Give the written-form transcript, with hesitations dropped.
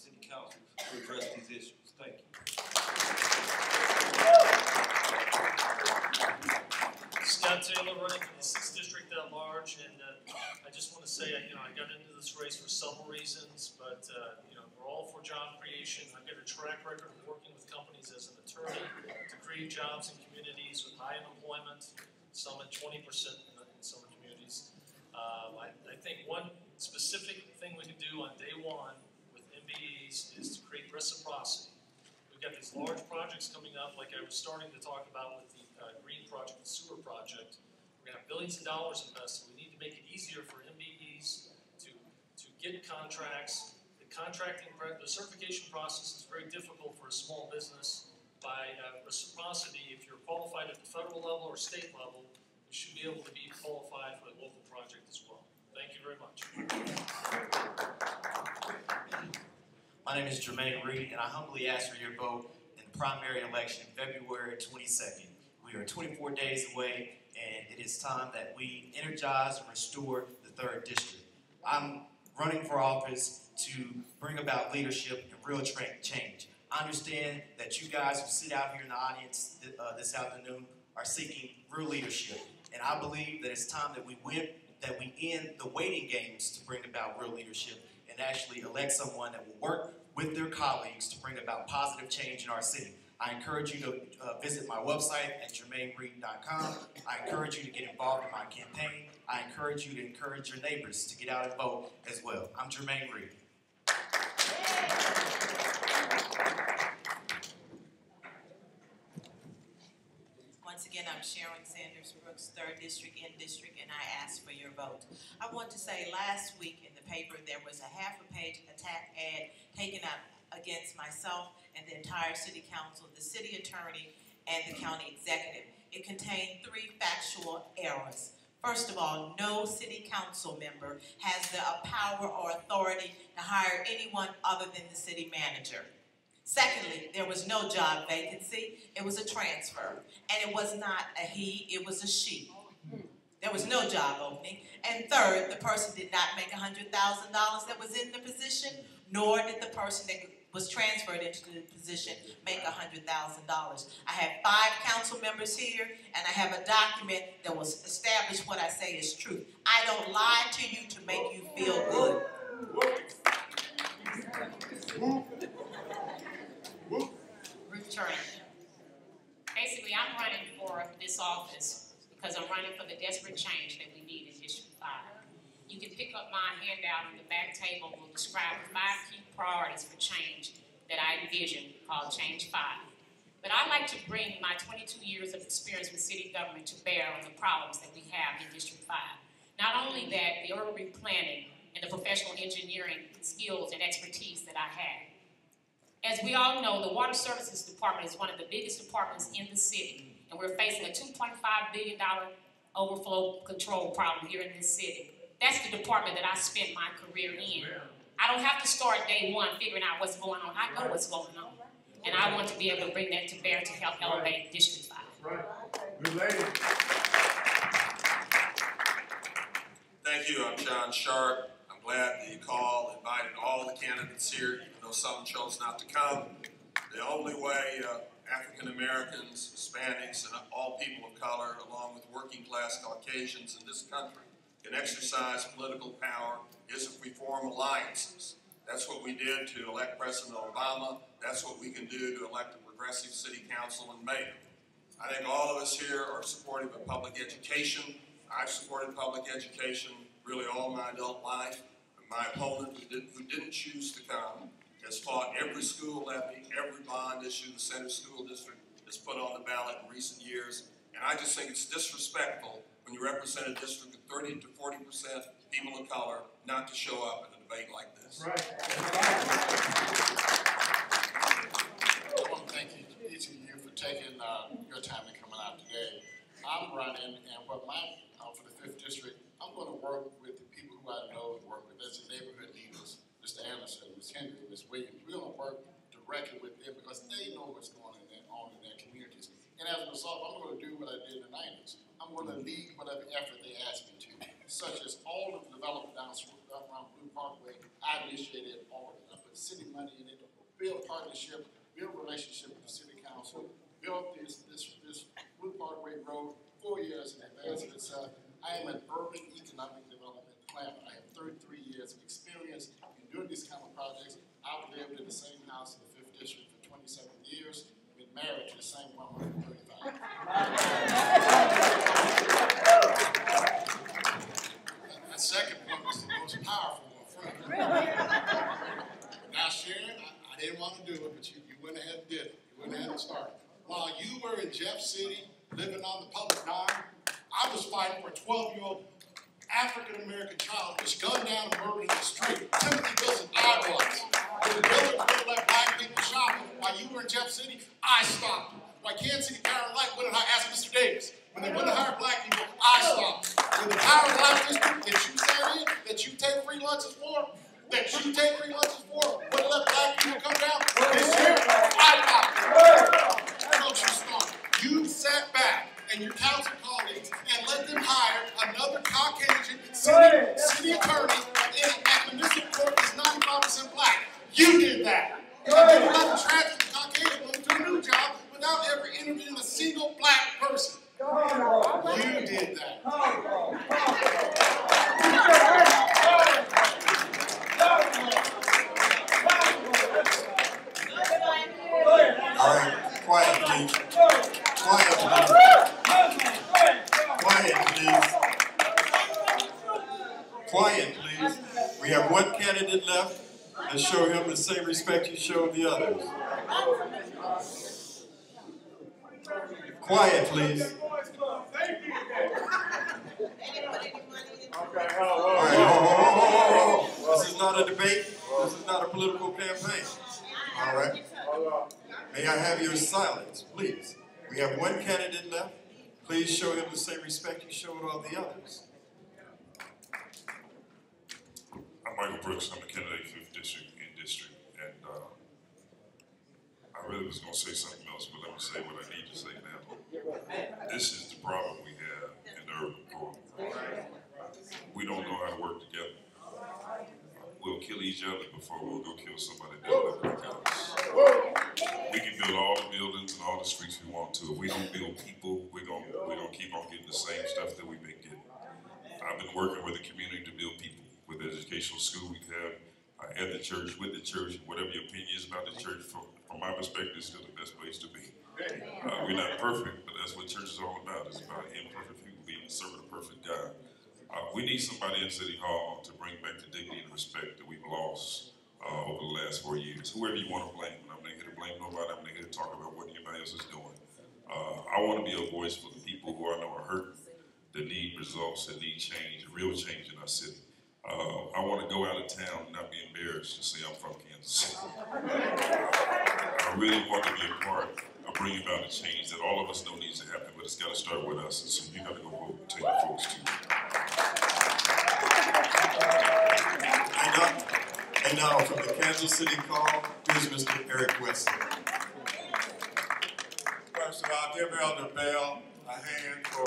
City Council to address these issues. Thank you. Scott Taylor, running for the 6th District at large, and I just want to say, I got into this race for several reasons, but we're all for job creation. I've got a track record of working with companies as an attorney to create jobs in communities with high unemployment, some at 20% in some communities. I think one specific thing we can do on day one with MBEs is to create reciprocity. We've got these large projects coming up, like I was starting to talk about with the green project, the sewer project. We're going to have billions of dollars invested. We need to make it easier for MBEs to get contracts. The certification process is very difficult for a small business. By reciprocity, if you're qualified at the federal level or state level, you should be able to be qualified for a local project as well. Thank you very much. My name is Jermaine Reed, and I humbly ask for your vote in the primary election February 22nd. We are 24 days away, and it is time that we energize and restore the 3rd District. I'm running for office to bring about leadership and real change. I understand that you guys who sit out here in the audience this afternoon are seeking real leadership, and I believe that it's time that we end the waiting games to bring about real leadership and actually elect someone that will work with their colleagues to bring about positive change in our city. I encourage you to visit my website at jermainereed.com. I encourage you to get involved in my campaign. I encourage you to encourage your neighbors to get out and vote as well. I'm Jermaine Reed. Once again, I'm Sharon Sanders Brooks, 3rd District in District, and I ask for your vote. I want to say last week in the paper there was a half-a-page attack ad taken up against myself and the entire City Council, the City Attorney, and the County Executive. It contained 3 factual errors. First of all, no City Council member has the power or authority to hire anyone other than the City Manager. Secondly, there was no job vacancy. It was a transfer. And it was not a he, it was a she. There was no job opening. And third, the person did not make $100,000 that was in the position, nor did the person that was transferred into the position make $100,000. I have 5 council members here, and I have a document that will establish what I say is true. I don't lie to you to make you feel good. Ruth Turner. Basically, I'm running for this office because I'm running for the desperate change that we need in District 5. You can pick up my handout on the back table. Will describe the 5 key priorities for change that I envision, called Change 5. But I'd like to bring my 22 years of experience with city government to bear on the problems that we have in District 5. Not only that, the urban planning and the professional engineering skills and expertise that I have. As we all know, the Water Services Department is one of the biggest departments in the city, and we're facing a $2.5 billion overflow control problem here in this city. That's the department that I spent my career in. I don't have to start day one figuring out what's going on. I know what's going on. And I want to be able to bring that to bear to help elevate District 5. Right. Good lady. Thank you. I'm John Sharp. I'm glad that you called, invited all the candidates here, even though some chose not to come. The only way African Americans, Hispanics, and all people of color, along with working class Caucasians in this country, can exercise political power is if we form alliances. That's what we did to elect President Obama. That's what we can do to elect a progressive city council and mayor. I think all of us here are supportive of public education. I've supported public education really all my adult life. My opponent, who didn't choose to come, has fought every school levy, every bond issue the Center School District has put on the ballot in recent years. And I just think it's disrespectful when you represent a district of 30 to 40% people of color not to show up at a debate like this. Right. I want to thank each of you for taking your time and coming out today. I'm running, and for the 5th District, I'm going to work with the people who I know to work with. That's the neighborhood leaders, Mr. Anderson, Ms. Henry, Ms. Williams. We're going to work directly with them because they know what's going on in their communities. And as a result, I'm going to do what I did in the 90s. I'm going to lead whatever effort they ask me to, such as all of the development down around Blue Parkway. I initiated all of it. I put city money in it, build partnership, build relationship with the city council, build this Wood Parkway Road 4 years in advance of itself. I am an urban economic development planner. I have 33 years of experience in doing these kind of projects. I've lived in the same house in the 5th District for 27 years, been married to the same woman for 35. That second one was the most powerful one for me. Now, Sharon, I didn't want to do it, but you went ahead and did it. You went ahead and started. While you were in Jeff City, living on the public dime, I was fighting for a 12-year-old African-American child who was gunned down and murdered in the street. Timothy Wilson, I was. When the building wouldn't let black people shop, while you were in Jeff City, I stopped. While Kansas City Power and Light wouldn't hire, ask Mr. Davis, when they wouldn't hire black people, I stopped. When the Power and Light district that you sat in, that you take free lunches for, wouldn't let black people come down, this year, I stopped. Don't you start. You sat back and your council colleagues and let them hire another Caucasian city attorney, and the municipal court is 95% black. You did that. And then you let the trans Caucasian woman do a new job without ever interviewing a single black person. You did that. All right, quiet, please. Quiet, please. Quiet, please. We have one candidate left, and show him the same respect you showed the others. Quiet, please. All right, This is not a debate. This is not a political campaign. All right. May I have your silence, please? We have one candidate left. Please show him the same respect you showed all the others. I'm Michael Brooks. I'm a candidate for 5th District in District. And I really was going to say something else, but let me say what I need to say now. This is the problem we have in the urban core. We don't know how to work together. We'll kill each other before we'll go kill somebody that look like us. We can build all the buildings and all the streets we want to. If we don't build people, we're gonna keep on getting the same stuff that we've been getting. I've been working with the community to build people. With the educational school we have, at the church, with the church, whatever your opinion is about the church, from my perspective, it's still the best place to be. We're not perfect, but that's what church is all about. It's about imperfect people being serving a perfect God. We need somebody in City Hall to bring back the dignity and respect that we've lost over the last 4 years. Whoever you want to blame, I'm not here to blame nobody. I'm not here to talk about what anybody else is doing. I want to be a voice for the people who I know are hurt, that need results, that need change, real change in our city. I want to go out of town and not be embarrassed to say I'm from Kansas City. I really want to be a part of bringing about a change that all of us know needs to happen, but it's got to start with us. And so you got to go vote and tell your folks too. And now from the Kansas City call, here's Mr. Eric West. First of all, give Elder Bell a hand for